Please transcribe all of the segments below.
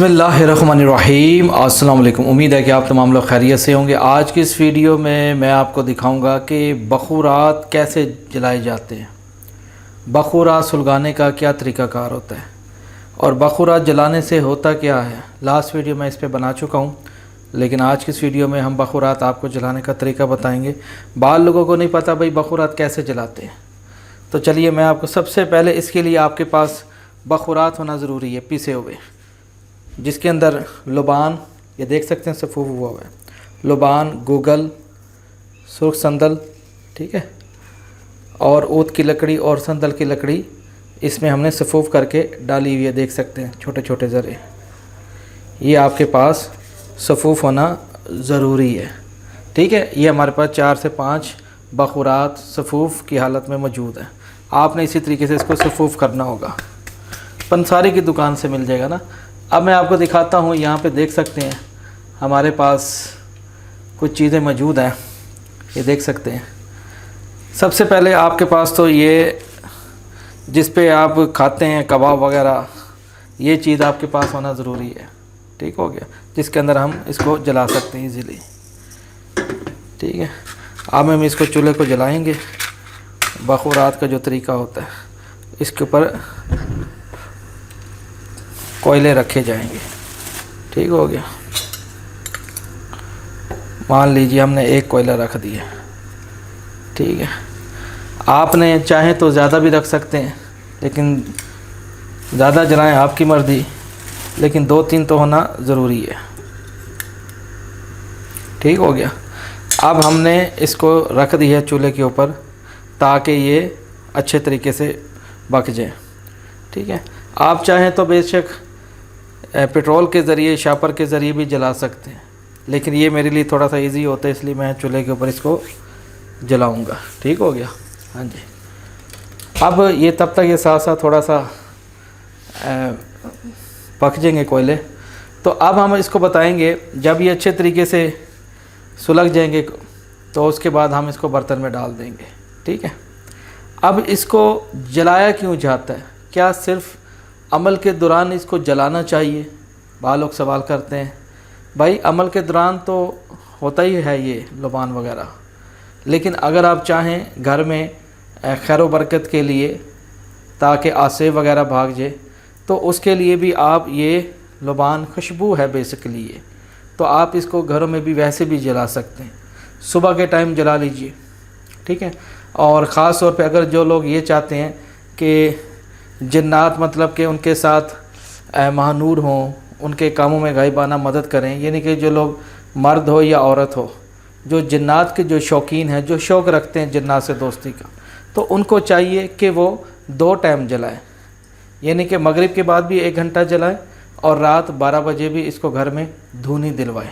बिस्मिल्लाहिर्रहमानिर्रहीम। अस्सलाम वालेकुम। उम्मीद है कि आप तमाम लोग खैरियत से होंगे। आज की इस वीडियो में मैं आपको दिखाऊंगा कि बखूरात कैसे जलाए जाते हैं, बखूरात सुलगाने का क्या तरीक़ाकार होता है और बखूरात जलाने से होता क्या है। लास्ट वीडियो मैं इस पर बना चुका हूँ, लेकिन आज की इस वीडियो में हम बखूरात आपको जलाने का तरीका बताएँगे। बाल लोगों को नहीं पता भाई बखूरात कैसे जलाते हैं, तो चलिए मैं आपको सबसे पहले इसके लिए आपके पास बखूरात होना ज़रूरी है, पिसे हुए, जिसके अंदर लुबान, ये देख सकते हैं सफ़ूफ हुआ हुआ है, लुबान, गूगल, सुर्ख संदल, ठीक है, और ऊद की लकड़ी और संदल की लकड़ी इसमें हमने सफ़ूफ करके डाली हुई है। देख सकते हैं छोटे छोटे ज़रे, ये आपके पास सफ़ूफ होना ज़रूरी है, ठीक है। ये हमारे पास 4 से 5 बखूरात सफ़ूफ की हालत में मौजूद है। आपने इसी तरीके से इसको सफ़ूफ करना होगा, पंसारी की दुकान से मिल जाएगा ना। अब मैं आपको दिखाता हूँ, यहाँ पे देख सकते हैं हमारे पास कुछ चीज़ें मौजूद हैं, ये देख सकते हैं। सबसे पहले आपके पास तो ये जिस पे आप खाते हैं कबाब वगैरह, ये चीज़ आपके पास होना ज़रूरी है, ठीक हो गया, जिसके अंदर हम इसको जला सकते हैं इजीली, ठीक है। अब हम इसको चूल्हे को जलाएंगे। बखूरात का जो तरीका होता है, इसके ऊपर कोयले रखे जाएंगे, ठीक हो गया। मान लीजिए हमने एक कोयला रख दिया, ठीक है। आपने चाहें तो ज़्यादा भी रख सकते हैं, लेकिन ज़्यादा जलाएं आपकी मर्ज़ी, लेकिन 2-3 तो होना ज़रूरी है, ठीक हो गया। अब हमने इसको रख दिया है चूल्हे के ऊपर ताकि ये अच्छे तरीके से पक जाए, ठीक है। आप चाहें तो बेशक पेट्रोल के ज़रिए, शापर के ज़रिए भी जला सकते हैं, लेकिन ये मेरे लिए थोड़ा सा इजी होता है, इसलिए मैं चूल्हे के ऊपर इसको जलाऊंगा, ठीक हो गया। हाँ जी। अब ये तब तक ये साथ साथ थोड़ा सा पक जाएंगे कोयले, तो अब हम इसको बताएंगे जब ये अच्छे तरीके से सुलग जाएंगे तो उसके बाद हम इसको बर्तन में डाल देंगे, ठीक है। अब इसको जलाया क्यों जाता है, क्या सिर्फ़ अमल के दौरान इसको जलाना चाहिए? बहुत लोग सवाल करते हैं। भाई अमल के दौरान तो होता ही है ये लुबान वगैरह, लेकिन अगर आप चाहें घर में खैर बरकत के लिए, ताकि आसे वगैरह भाग जाए, तो उसके लिए भी आप ये लुबान खुशबू है बेसिकली ये, तो आप इसको घरों में भी वैसे भी जला सकते हैं। सुबह के टाइम जला लीजिए, ठीक है। और ख़ास तौर पे अगर जो लोग ये चाहते हैं कि जिन्नात मतलब कि उनके साथ महानूर हों, उनके कामों में गायबाना मदद करें, यानी कि जो लोग मर्द हो या औरत हो, जो जिन्नात के जो शौकीन हैं, जो शौक़ रखते हैं जिन्नात से दोस्ती का, तो उनको चाहिए कि वो 2 टाइम जलाएं, यानी कि मगरिब के बाद भी 1 घंटा जलाएं और रात 12 बजे भी इसको घर में धुनी दिलवाएं,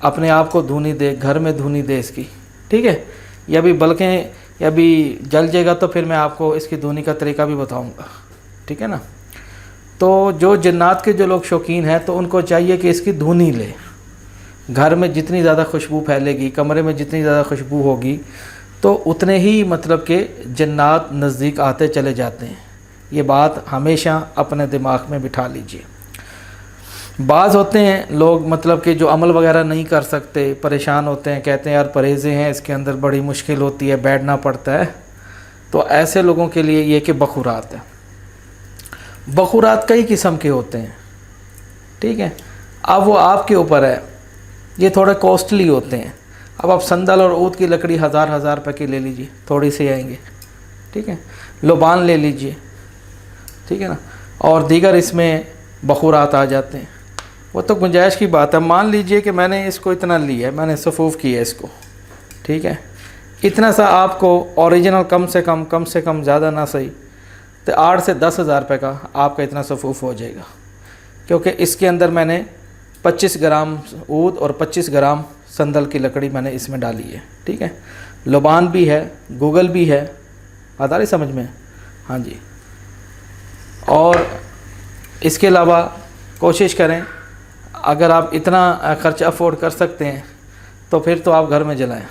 अपने आप को धुनी दे, घर में धुनी दे इसकी, ठीक है। या भी बल्कि या भी जल जाएगा तो फिर मैं आपको इसकी धुनी का तरीका भी बताऊंगा, ठीक है ना। तो जो जन्नात के जो लोग शौकीन हैं, तो उनको चाहिए कि इसकी धुनी ले। घर में जितनी ज़्यादा खुशबू फैलेगी, कमरे में जितनी ज़्यादा खुशबू होगी, तो उतने ही मतलब कि जन्नात नज़दीक आते चले जाते हैं। ये बात हमेशा अपने दिमाग में बिठा लीजिए। बाज़ होते हैं लोग मतलब कि जो अमल वगैरह नहीं कर सकते, परेशान होते हैं, कहते हैं यार परहेज़ें हैं, इसके अंदर बड़ी मुश्किल होती है, बैठना पड़ता है, तो ऐसे लोगों के लिए ये कि बखूरात है। बखूरात कई किस्म के होते हैं, ठीक है। अब वो आपके ऊपर है, ये थोड़े कॉस्टली होते हैं। अब आप संदल और ऊद की लकड़ी हज़ार रुपये की ले लीजिए, थोड़ी सी आएंगे, ठीक है। लुबान ले लीजिए, ठीक है ना, और दीगर इसमें बखूरात आ जाते हैं। वो तो गुंजाइश की बात है। मान लीजिए कि मैंने इसको इतना लिया है, मैंने सफ़ूफ किया इसको, ठीक है। इतना सा आपको ओरिजिनल कम से कम ज़्यादा ना सही तो 8 से 10 हज़ार रुपये का आपका इतना सफ़ूफ हो जाएगा, क्योंकि इसके अंदर मैंने 25 ग्राम ऊद और 25 ग्राम संदल की लकड़ी मैंने इसमें डाली है, ठीक है। लुबान भी है, गूगल भी है, बात आ रही समझ में? हाँ जी। और इसके अलावा कोशिश करें, अगर आप इतना ख़र्चा अफोर्ड कर सकते हैं तो फिर तो आप घर में जलाएं।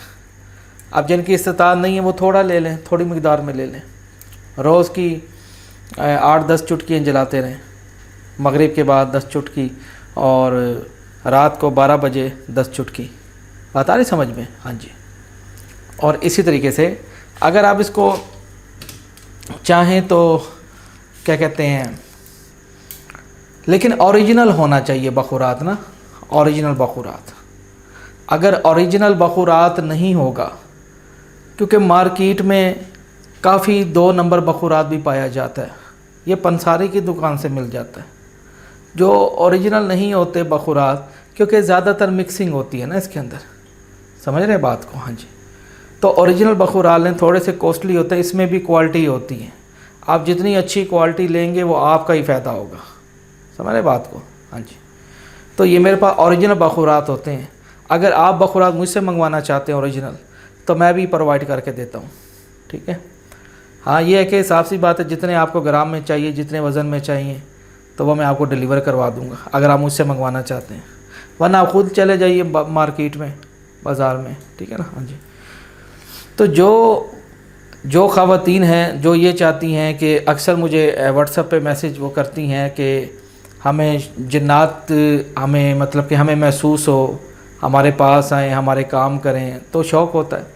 अब जिनकी इस्तिताअत नहीं है वो थोड़ा ले लें, थोड़ी मकदार में ले लें, रोज़ की 8-10 चुटकियाँ जलाते रहें, मगरिब के बाद 10 चुटकी और रात को 12 बजे 10 चुटकी। बात आ रही समझ में? हाँ जी। और इसी तरीके से अगर आप इसको चाहें तो क्या कहते हैं, लेकिन ओरिजिनल होना चाहिए बखूरात ना, ओरिजिनल बखूरात। अगर ओरिजिनल बखूरात नहीं होगा, क्योंकि मार्केट में काफ़ी 2 नंबर बखूरात भी पाया जाता है, ये पंसारी की दुकान से मिल जाता है, जो ओरिजिनल नहीं होते बखूरात, क्योंकि ज़्यादातर मिक्सिंग होती है ना इसके अंदर। समझ रहे हैं बात को? हाँ जी। तो ओरिजिनल बखूरात लें, थोड़े से कॉस्टली होते हैं, इसमें भी क्वालिटी होती है। आप जितनी अच्छी क्वालिटी लेंगे वो आपका ही फ़ायदा होगा। समझ रहे बात को? हाँ जी। तो ये मेरे पास ओरिजिनल बखूरात होते हैं। अगर आप बखूरात मुझसे मंगवाना चाहते हैं ओरिजिनल, तो मैं भी प्रोवाइड करके देता हूँ, ठीक है। हाँ, ये है कि साफ सी बात है, जितने आपको ग्राम में चाहिए, जितने वज़न में चाहिए, तो वो मैं आपको डिलीवर करवा दूँगा अगर आप मुझसे मंगवाना चाहते हैं। वरना आप ख़ुद चले जाइए मार्केट में, बाज़ार में, ठीक है ना। हाँ जी। तो जो ख़वातीन हैं जो ये चाहती हैं कि अक्सर मुझे व्हाट्सएप पे मैसेज वो करती हैं कि हमें जिन्नात, हमें मतलब कि हमें महसूस हो, हमारे पास आएँ, हमारे काम करें, तो शौक़ होता है,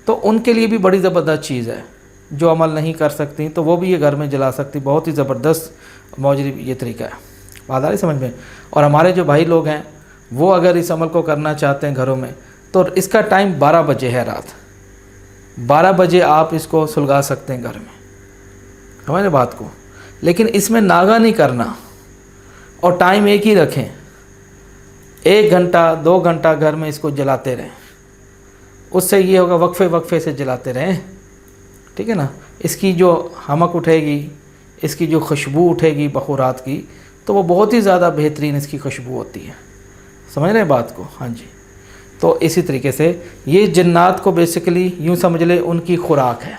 तो उनके लिए भी बड़ी ज़बरदस्त चीज़ है। जो अमल नहीं कर सकती तो वो भी ये घर में जला सकती। बहुत ही ज़बरदस्त मौजरी ये तरीका है। बात आ रही समझ में? और हमारे जो भाई लोग हैं वो अगर इस अमल को करना चाहते हैं घरों में, तो इसका टाइम 12 बजे है, रात 12 बजे आप इसको सुलगा सकते हैं घर में। हमारे बात को, लेकिन इसमें नागा नहीं करना और टाइम एक ही रखें। 1 घंटा 2 घंटा घर में इसको जलाते रहें, उससे ये होगा वक्फे से जलाते रहें, ठीक है ना। इसकी जो हमक उठेगी, इसकी जो खुशबू उठेगी बखूरात की, तो वो बहुत ही ज़्यादा बेहतरीन इसकी खुशबू होती है। समझ रहे हैं बात को? हाँ जी। तो इसी तरीके से ये जन्नात को बेसिकली यूँ समझ ले उनकी खुराक है।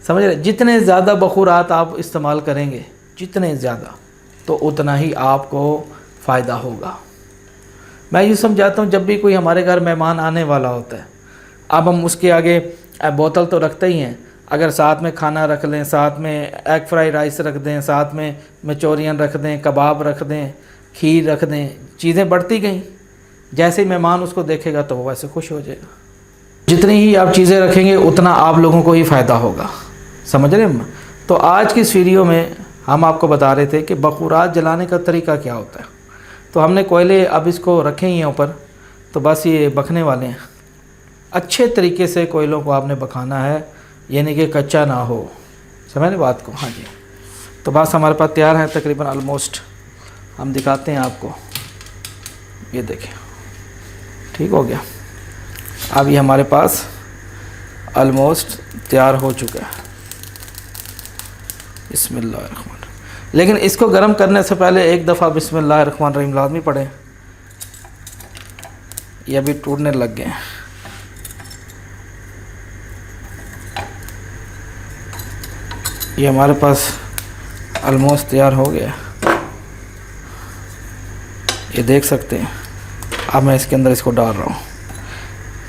समझ रहे? जितने ज़्यादा बखूरात आप इस्तेमाल करेंगे, जितने ज़्यादा, तो उतना ही आपको फ़ायदा होगा। मैं यूँ समझाता हूँ, जब भी कोई हमारे घर मेहमान आने वाला होता है, अब हम उसके आगे बोतल तो रखते ही हैं, अगर साथ में खाना रख लें, साथ में एग फ्राई राइस रख दें, साथ में मंचूरियन रख दें, कबाब रख दें, खीर रख दें, चीज़ें बढ़ती गई। जैसे ही मेहमान उसको देखेगा तो वो वैसे खुश हो जाएगा। जितनी ही आप चीज़ें रखेंगे उतना आप लोगों को ही फ़ायदा होगा। समझ रहे हैं? तो आज की इस वीडियो में हम आपको बता रहे थे कि बखूरात जलाने का तरीका क्या होता है। तो हमने कोयले अब इसको रखे ही हैं ऊपर, तो बस ये बखने वाले हैं। अच्छे तरीके से कोयलों को आपने बखाना है, यानी कि कच्चा ना हो। समझ रहे बात को? हाँ जी। तो बस हमारे पास तैयार है तकरीबन ऑलमोस्ट, हम दिखाते हैं आपको। ये देखें, ठीक हो गया। अब ये हमारे पास ऑलमोस्ट तैयार हो चुका है। बिस्मिल्लाहिर्रहमानिर्रहीम। लेकिन इसको गर्म करने से पहले एक दफ़ा बिस्मिल्लाहिर्रहमानिर्रहीम लाज़मी पढ़ें। ये अभी टूटने लग गए हैं। ये हमारे पास ऑलमोस्ट तैयार हो गया, ये देख सकते हैं। अब मैं इसके अंदर इसको डाल रहा हूँ।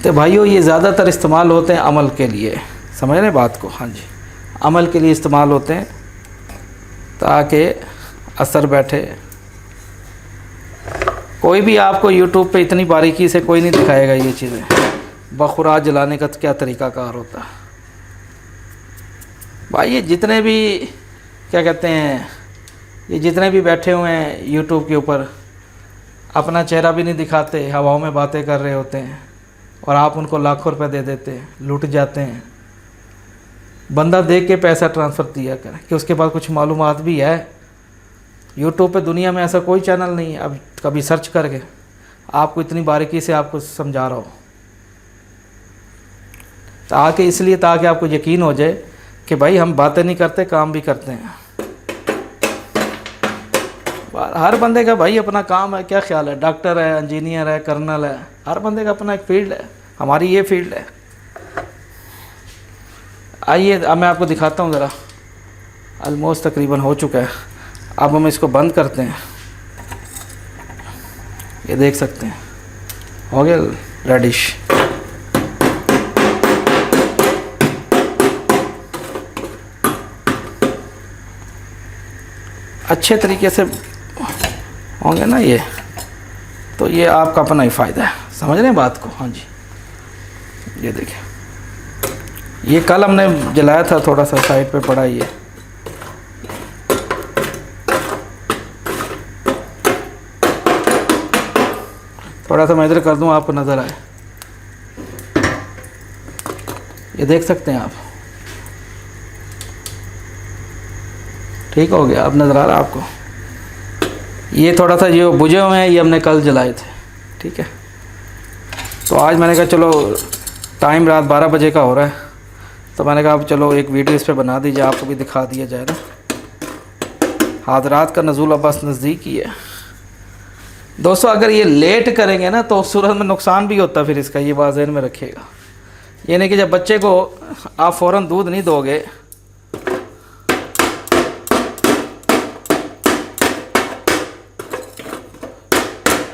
तो भाइयों, ये ज़्यादातर इस्तेमाल होते हैं अमल के लिए। समझ रहे बात को? हाँ जी, अमल के लिए इस्तेमाल होते हैं ताकि असर बैठे। कोई भी आपको यूट्यूब पे इतनी बारीकी से कोई नहीं दिखाएगा ये चीज़ें, बखूरात जलाने का क्या तरीक़ाकार होता है। भाई ये जितने भी क्या कहते हैं, ये जितने भी बैठे हुए हैं यूट्यूब के ऊपर, अपना चेहरा भी नहीं दिखाते, हवाओं में बातें कर रहे होते हैं, और आप उनको लाखों रुपए दे देते हैं, लूट जाते हैं। बंदा देख के पैसा ट्रांसफ़र दिया करे कि उसके पास कुछ मालूमात भी है। यूट्यूब पे दुनिया में ऐसा कोई चैनल नहीं है, अब कभी सर्च करके आपको इतनी बारीकी से आपको समझा रहा हो, ताकि इसलिए ताकि आपको यकीन हो जाए कि भाई हम बातें नहीं करते, काम भी करते हैं। हर बंदे का भाई अपना काम है। क्या ख्याल है? डॉक्टर है, इंजीनियर है, कर्नल है, हर बंदे का अपना एक फील्ड है। हमारी ये फील्ड है। आइए अब मैं आपको दिखाता हूँ ज़रा। ऑलमोस्ट तकरीबन हो चुका है। अब हम इसको बंद करते हैं। ये देख सकते हैं हो गया रेडिश। अच्छे तरीके से होंगे ना ये, तो ये आपका अपना ही फ़ायदा है। समझ रहे हैं बात को? हाँ जी, ये देखिए, ये कल हमने जलाया था, थोड़ा सा साइड पे पड़ा ये। थोड़ा सा मैं इधर कर दूँ, आपको नज़र आए। ये देख सकते हैं आप, ठीक हो गया, अब नज़र आ रहा है आपको? ये थोड़ा सा जो बुझे हुए हैं, ये हमने कल जलाए थे, ठीक है। तो आज मैंने कहा चलो, टाइम रात 12 बजे का हो रहा है, तो मैंने कहा अब चलो एक वीडियो इस पे बना दीजिए, आपको भी दिखा दिया जाए ना। हाज़रात का नज़ुल अब बस नज़दीक ही है दोस्तों। अगर ये लेट करेंगे ना तो उस सूरत में नुकसान भी होता है फिर इसका, ये बात ज़हन में रखिएगा। ये नहीं कि जब बच्चे को आप फ़ौरन दूध नहीं दोगे,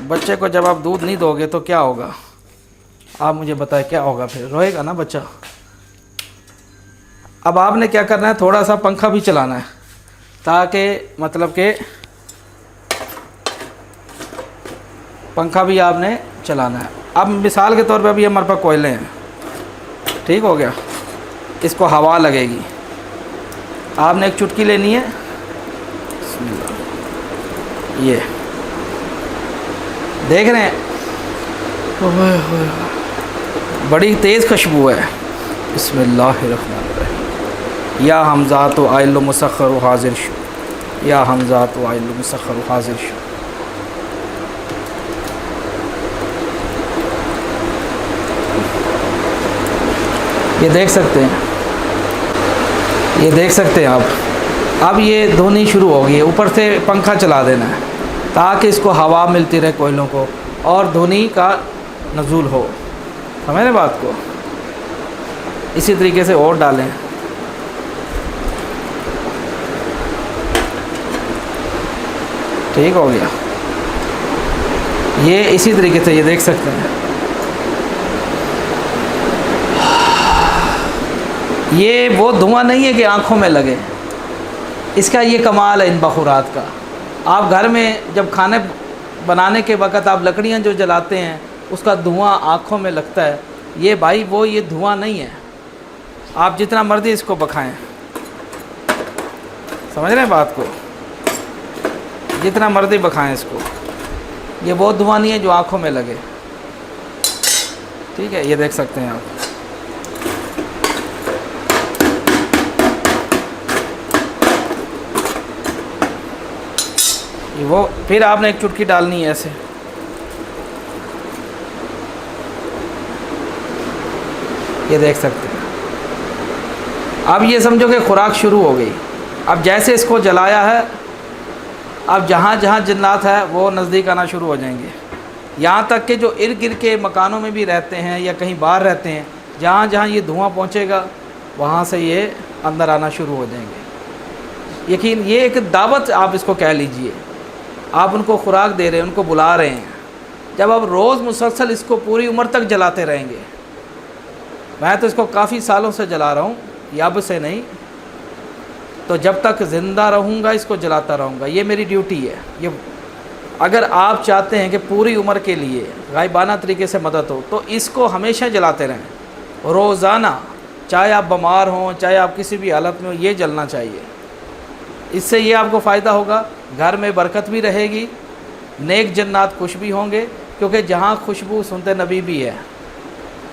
बच्चे को जब आप दूध नहीं दोगे तो क्या होगा, आप मुझे बताएं क्या होगा? फिर रोएगा ना बच्चा। अब आपने क्या करना है, थोड़ा सा पंखा भी चलाना है, ताकि मतलब कि पंखा भी आपने चलाना है। अब मिसाल के तौर पे अभी हमारे पास कोयले हैं, ठीक हो गया, इसको हवा लगेगी, आपने एक चुटकी लेनी है, ये देख रहे हैं, बड़ी तेज़ खुशबू है। बिस्मिल्लाहिर्रहमानिर्रहीम। या हमज़ा तो आइल मुसख्खर हाजिर शु, या हमज़ा तो आइल मुसख्खर हाजिर शु। ये देख सकते हैं, ये देख सकते हैं आप। अब ये धुनी शुरू हो गई है, ऊपर से पंखा चला देना है ताकि इसको हवा मिलती रहे कोयलों को, और धुनी का नज़ूल हो। समझ रहे बात को? इसी तरीके से और डालें। ठीक हो गया, ये इसी तरीके से, ये देख सकते हैं। ये वो धुआं नहीं है कि आँखों में लगे, इसका ये कमाल है इन बखूरात का। आप घर में जब खाने बनाने के वक़्त आप लकड़ियाँ जो जलाते हैं, उसका धुआं आँखों में लगता है, ये भाई वो ये धुआं नहीं है। आप जितना मर्ज़ी इसको बखाएं, समझ रहे हैं बात को? जितना मर्ज़ी बखाएं इसको, ये वो धुआं नहीं है जो आँखों में लगे। ठीक है, ये देख सकते हैं आप। वो फिर आपने एक चुटकी डालनी है ऐसे, ये देख सकते हैं। अब ये समझो कि खुराक शुरू हो गई। अब जैसे इसको जलाया है, अब जहाँ जहाँ जिन्नात है वो नज़दीक आना शुरू हो जाएंगे। यहाँ तक कि जो इर्द गिर्द के मकानों में भी रहते हैं या कहीं बाहर रहते हैं, जहाँ जहाँ ये धुआं पहुँचेगा वहाँ से ये अंदर आना शुरू हो जाएंगे। यकीन, ये एक दावत आप इसको कह लीजिए। आप उनको खुराक दे रहे हैं, उनको बुला रहे हैं। जब आप रोज़ मुसलसल इसको पूरी उम्र तक जलाते रहेंगे, मैं तो इसको काफ़ी सालों से जला रहा हूँ, अब से नहीं, तो जब तक ज़िंदा रहूँगा इसको जलाता रहूँगा। ये मेरी ड्यूटी है। ये अगर आप चाहते हैं कि पूरी उम्र के लिए गायबाना तरीके से मदद हो, तो इसको हमेशा जलाते रहें, रोज़ाना, चाहे आप बीमार हों, चाहे आप किसी भी हालत में हो, ये जलना चाहिए। इससे ये आपको फ़ायदा होगा, घर में बरकत भी रहेगी, नेक जन्नात खुश भी होंगे, क्योंकि जहाँ खुशबू सुनते नबी भी है।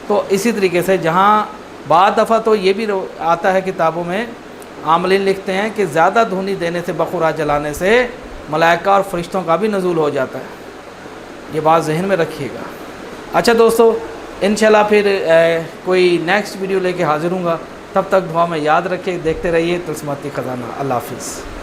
तो इसी तरीके से जहाँ बाद दफ़ा तो ये भी आता है किताबों में, आमलीन लिखते हैं कि ज़्यादा धुनी देने से, बखुरा जलाने से मलाइका और फरिश्तों का भी नज़ूल हो जाता है। ये बात जहन में रखिएगा। अच्छा दोस्तों, इंशाल्लाह फिर कोई नेक्स्ट वीडियो लेके हाज़िर हूँगा। तब तक दुआ में याद रखिए, देखते रहिए तिलस्माती ख़ज़ाना। अल्लाह हाफ़िज़।